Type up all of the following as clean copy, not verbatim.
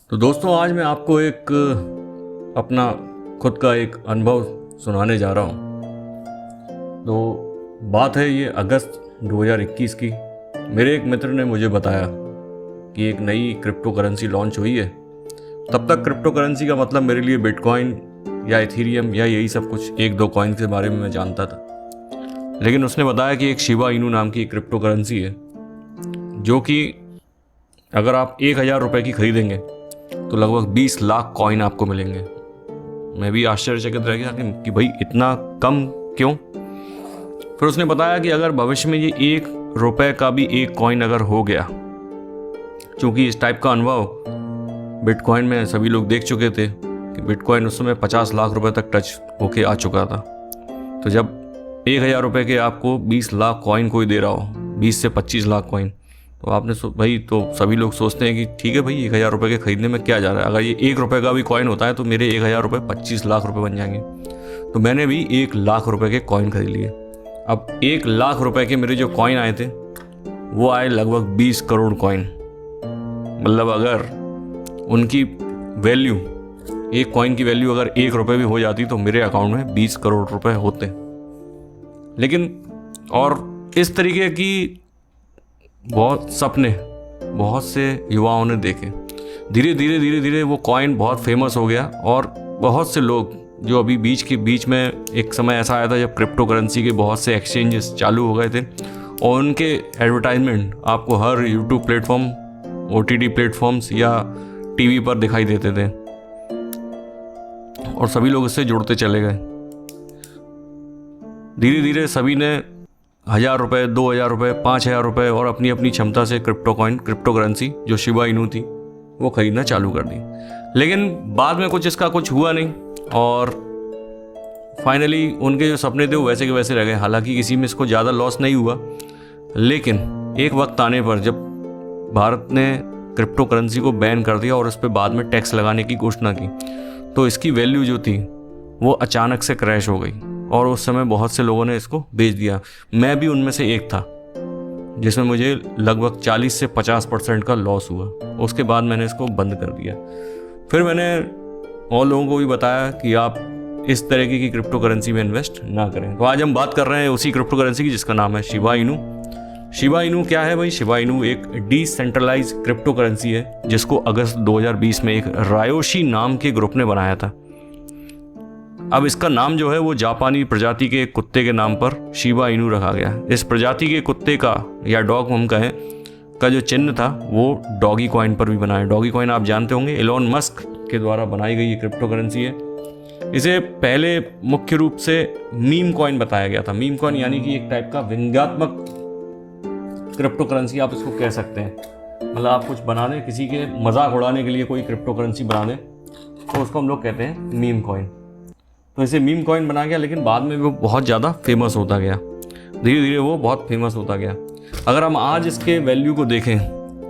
तो दोस्तों आज मैं आपको एक अपना खुद का एक अनुभव सुनाने जा रहा हूँ। तो बात है ये अगस्त 2021 की। मेरे एक मित्र ने मुझे बताया कि एक नई क्रिप्टो करेंसी लॉन्च हुई है। तब तक क्रिप्टो करेंसी का मतलब मेरे लिए बिटकॉइन या इथीरियम या यही सब कुछ एक दो कॉइन के बारे में मैं जानता था, लेकिन उसने बताया कि एक शिबा इनू नाम की क्रिप्टो करेंसी है जो कि अगर आप 1,000 रुपये की खरीदेंगे तो लगभग 20 लाख कॉइन आपको मिलेंगे। मैं भी आश्चर्यचकित रह गया कि भाई इतना कम क्यों। फिर उसने बताया कि अगर भविष्य में ये 1 रुपये का भी एक कॉइन अगर हो गया, क्योंकि इस टाइप का अनुभव बिटकॉइन में सभी लोग देख चुके थे कि बिटकॉइन उस समय 50 लाख रुपए तक टच होके आ चुका था। तो जब 1,000 रुपये के आपको 20 लाख कॉइन कोई दे रहा हो, 20 से 25 लाख कॉइन, तो आपने भाई तो सभी लोग सोचते हैं कि ठीक है भाई 1,000 रुपये के खरीदने में क्या जा रहा है। अगर ये 1 रुपये का भी कॉइन होता है तो मेरे 1,000 रुपये 25 लाख रुपये बन जाएंगे। तो मैंने भी 1 लाख रुपये के कॉइन खरीद लिए। अब 1 लाख रुपये के मेरे जो कॉइन आए थे वो आए लगभग 20 करोड़ कॉइन। मतलब अगर उनकी वैल्यू, एक कॉइन की वैल्यू अगर 1 रुपये भी हो जाती तो मेरे अकाउंट में 20 करोड़ रुपये होते। लेकिन और इस तरीके की बहुत सपने बहुत से युवाओं ने देखे। धीरे धीरे वो कॉइन बहुत फेमस हो गया और बहुत से लोग जो अभी बीच में एक समय ऐसा आया था जब क्रिप्टो करेंसी के बहुत से एक्सचेंजेस चालू हो गए थे और उनके एडवर्टाइजमेंट आपको हर यूट्यूब प्लेटफॉर्म, OTT प्लेटफॉर्म्स या टीवी पर दिखाई देते थे और सभी लोग इससे जुड़ते चले गए। धीरे धीरे सभी ने 1,000 रुपये, 2,000 रुपये, 5,000 रुपये और अपनी अपनी क्षमता से क्रिप्टो करेंसी जो शिबा इनू थी वो खरीदना चालू कर दी। लेकिन बाद में इसका कुछ हुआ नहीं और फाइनली उनके जो सपने थे वो वैसे के वैसे रह गए। हालांकि किसी में इसको ज़्यादा लॉस नहीं हुआ, लेकिन एक वक्त आने पर जब भारत ने क्रिप्टो करेंसी को बैन कर दिया और उस पर बाद में टैक्स लगाने की घोषणा की, तो इसकी वैल्यू जो थी वो अचानक से क्रैश हो गई और उस समय बहुत से लोगों ने इसको बेच दिया। मैं भी उनमें से एक था जिसमें मुझे लगभग 40 से 50% का लॉस हुआ। उसके बाद मैंने इसको बंद कर दिया। फिर मैंने और लोगों को भी बताया कि आप इस तरीके की क्रिप्टो करेंसी में इन्वेस्ट ना करें। तो आज हम बात कर रहे हैं उसी क्रिप्टो करेंसी की जिसका नाम है शिबा इनू। शिबा इनू क्या है भाई? शिबा इनू एक डिसेंट्रलाइज क्रिप्टो करेंसी है जिसको अगस्त 2020 में एक रायोशी नाम के ग्रुप ने बनाया था। अब इसका नाम जो है वो जापानी प्रजाति के कुत्ते के नाम पर शिबा इनू रखा गया। इस प्रजाति के कुत्ते का या डॉग हम कहें का जो चिन्ह था वो डॉगी कॉइन पर भी बना है। डॉगी कॉइन आप जानते होंगे, एलोन मस्क के द्वारा बनाई गई ये क्रिप्टो करेंसी है। इसे पहले मुख्य रूप से मीम कॉइन बताया गया था। मीम कॉइन यानी कि एक टाइप का व्यंग्यात्मक क्रिप्टो करेंसी आप इसको कह सकते हैं। मतलब आप कुछ बना दें, किसी के मजाक उड़ाने के लिए कोई क्रिप्टो करेंसी बना दें तो उसको हम लोग कहते हैं मीम कॉइन। तो इसे मीम कॉइन बना गया, लेकिन बाद में वो बहुत ज़्यादा फेमस होता गया। धीरे धीरे वो बहुत फेमस होता गया। अगर हम आज इसके वैल्यू को देखें,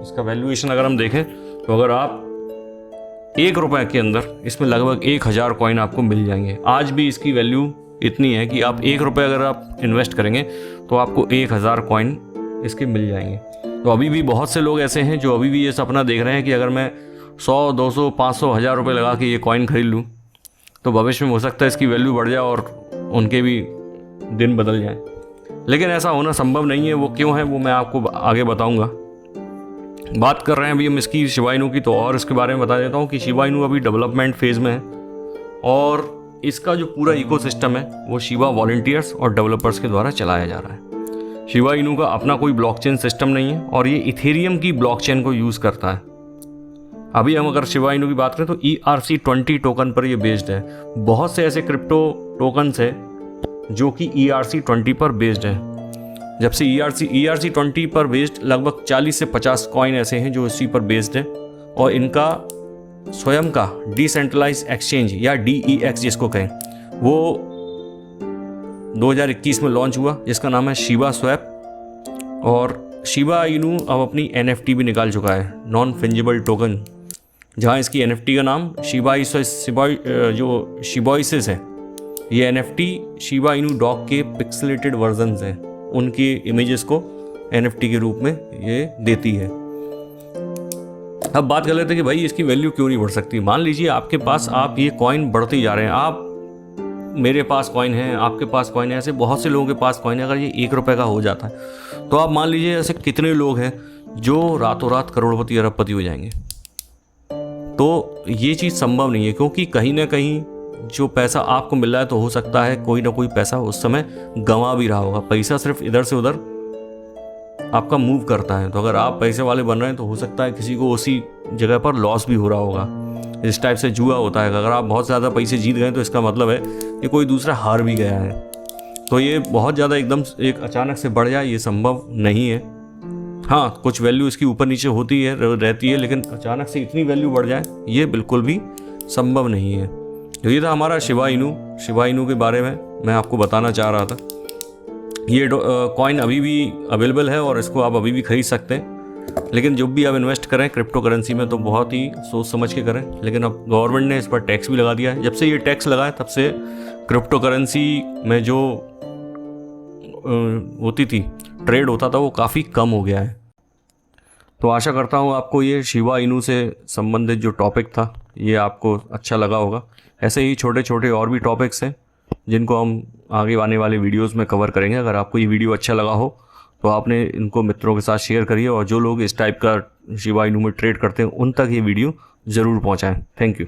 इसका वैल्यूएशन अगर हम देखें, तो अगर आप 1 रुपये के अंदर इसमें लगभग 1,000 कॉइन आपको मिल जाएंगे। आज भी इसकी वैल्यू इतनी है कि आप 1 रुपये अगर आप इन्वेस्ट करेंगे तो आपको 1,000 कॉइन इसके मिल जाएंगे। तो अभी भी बहुत से लोग ऐसे हैं जो अभी भी ये सपना देख रहे हैं कि अगर मैं 100, 200, 500, 1,000 रुपये लगा के ये कॉइन खरीद लूँ तो भविष्य में हो सकता है इसकी वैल्यू बढ़ जाए और उनके भी दिन बदल जाएं। लेकिन ऐसा होना संभव नहीं है। वो क्यों है वो मैं आपको आगे बताऊंगा। बात कर रहे हैं अभी हम इसकी शिबा इनू की, तो और इसके बारे में बता देता हूँ कि शिबा इनू अभी डेवलपमेंट फेज़ में है और इसका जो पूरा इकोसिस्टम है वो शिबा वॉलंटियर्स और डेवलपर्स के द्वारा चलाया जा रहा है। शिबा इनू का अपना कोई ब्लॉकचेन सिस्टम नहीं है और ये इथेरियम की ब्लॉकचेन को यूज़ करता है। अभी हम अगर शिबा इनू की बात करें तो ERC-20 टोकन पर ये बेस्ड है। बहुत से ऐसे क्रिप्टो टोकन्स हैं जो कि ERC-20 पर बेस्ड है। जब से ERC-20 पर बेस्ड लगभग 40 से 50 कॉइन ऐसे हैं जो इसी पर बेस्ड है और इनका स्वयं का डिसेंट्रलाइज एक्सचेंज या DEX जिसको कहें वो 2021 में लॉन्च हुआ जिसका नाम है शिबा स्वैप। और शिबा इनू अब अपनी NFT भी निकाल चुका है, नॉन फंजिबल टोकन, जहाँ इसकी NFT का नाम जो शिबॉइसिस है। ये NFT शिबा इनू डॉग के पिक्सेलेटेड वर्जन्स हैं, उनकी इमेजेस को NFT के रूप में ये देती है। अब बात कर लेते हैं कि भाई इसकी वैल्यू क्यों नहीं बढ़ सकती। मान लीजिए आपके पास, आप ये कॉइन बढ़ते ही जा रहे हैं, आप, मेरे पास कॉइन है, आपके पास कॉइन है, ऐसे बहुत से लोगों के पास कॉइन है। अगर ये 1 रुपये का हो जाता है तो आप मान लीजिए ऐसे कितने लोग हैं जो रातों रात करोड़पति अरबपति हो जाएंगे। तो ये चीज़ संभव नहीं है, क्योंकि कहीं ना कहीं जो पैसा आपको मिल रहा है, तो हो सकता है कोई ना कोई पैसा उस समय गंवा भी रहा होगा। पैसा सिर्फ इधर से उधर आपका मूव करता है, तो अगर आप पैसे वाले बन रहे हैं तो हो सकता है किसी को उसी जगह पर लॉस भी हो रहा होगा। इस टाइप से जुआ होता है, अगर आप बहुत ज़्यादा पैसे जीत गए तो इसका मतलब है कि कोई दूसरा हार भी गया है। तो ये बहुत ज़्यादा एकदम एक अचानक से बढ़ जाए, ये संभव नहीं है। हाँ, कुछ वैल्यू इसकी ऊपर नीचे होती है, रहती है, लेकिन अचानक से इतनी वैल्यू बढ़ जाए ये बिल्कुल भी संभव नहीं है। तो ये था हमारा शिबा इनू के बारे में मैं आपको बताना चाह रहा था। ये कॉइन अभी भी अवेलेबल है और इसको आप अभी भी खरीद सकते हैं, लेकिन जब भी आप इन्वेस्ट करें क्रिप्टो करेंसी में तो बहुत ही सोच समझ के करें। लेकिन अब गवर्नमेंट ने इस पर टैक्स भी लगा दिया है। जब से ये टैक्स लगा है तब से क्रिप्टो करेंसी में जो होती थी, ट्रेड होता था, वो काफ़ी कम हो गया है। तो आशा करता हूँ आपको ये शिबा इनू से संबंधित जो टॉपिक था ये आपको अच्छा लगा होगा। ऐसे ही छोटे छोटे और भी टॉपिक्स हैं जिनको हम आगे आने वाले वीडियोस में कवर करेंगे। अगर आपको ये वीडियो अच्छा लगा हो तो आपने इनको मित्रों के साथ शेयर करिए, और जो लोग इस टाइप का शिबा इनू में ट्रेड करते हैं उन तक ये वीडियो ज़रूर पहुँचाएँ। Thank you.